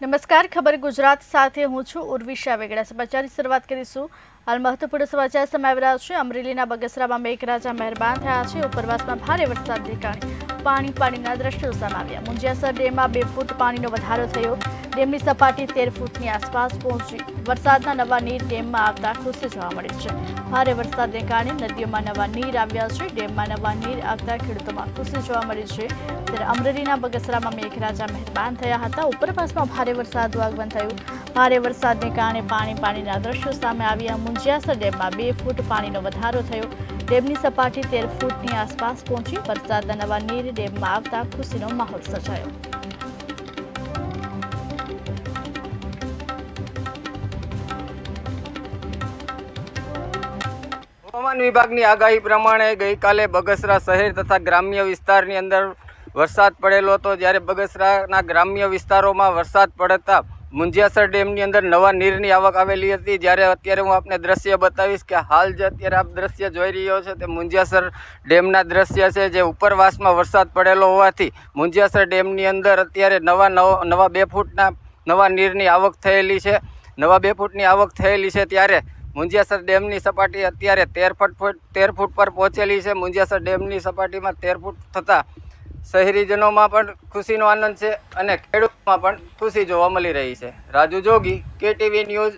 નમસ્કાર, ખબર ગુજરાત સાથે હું છું ઉર્વિશા વેગડા। સમાચારની શરૂઆત કરીશું। હાલ મહત્વપૂર્ણ સમાચાર સામે આવી રહ્યા છે। અમરેલીના બગસરામાં મેઘરાજા મહેરબાન થયા છે। ઉપરવાસમાં ભારે વરસાદને કારણે પાણીના દ્રશ્યો સામે આવ્યા। મુંજિયાસર ડેમમાં 2 ફૂટ પાણીનો વધારો થયો। ડેમની સપાટી 13 ફૂટની આસપાસ પહોંચી। વરસાદના નવા નીર ડેમમાં આવતા ખુશી જોવા મળી છે। ભારે વરસાદને કારણે નદીઓમાં નવા નીર આવ્યા છે। ડેમમાં નવા નીર આવતા ખેડૂતોમાં ખુશી જોવા મળી છે। ત્યારે અમરેલીના બગસરામાં મેઘરાજા મહેરબાન થયા હતા। ઉપરવાસમાં ભારે વરસાદનું આગમન થયું। ભારે વરસાદને કારણે પાણીના દ્રશ્યો સામે આવ્યા। મુંજિયાસર ડેમમાં 2 ફૂટ પાણીનો વધારો થયો। ડેમની સપાટી 13 ફૂટની આસપાસ પહોંચી। વરસાદના નવા નીર ડેમમાં આવતા ખુશીનો માહોલ સર્જાયો। હવામાન વિભાગની આગાહી પ્રમાણે ગઈકાલે બગસરા શહેર તથા ગ્રામ્ય વિસ્તારની અંદર વરસાદ પડેલો હતો। જ્યારે બગસરાના ગ્રામ્ય વિસ્તારોમાં વરસાદ પડતા મુંજિયાસર ડેમની અંદર નવા નીરની આવક આવેલી હતી। જ્યારે અત્યારે હું આપને દ્રશ્ય બતાવીશ કે હાલ જે અત્યારે આપ દ્રશ્ય જોઈ રહ્યો છે તે મુંજિયાસર ડેમના દ્રશ્ય છે, જે ઉપરવાસમાં વરસાદ પડેલો હોવાથી મુંજિયાસર ડેમની અંદર અત્યારે નવા 2 ફૂટના નવા નીરની આવક થયેલી છે। નવા 2 ફૂટની આવક થયેલી છે ત્યારે મુંજિયાસર ડેમની સપાટી અત્યારે 13 ફૂટ પર પહોંચેલી છે। મુંજિયાસર ડેમની સપાટીમાં 13 ફૂટ થતાં શહેરીજનોમાં પણ ખુશીનો આનંદ છે અને ખેડૂતોમાં પણ ખુશી જોવા મળી રહી છે। રાજુ જોગી, KTV ન્યૂઝ,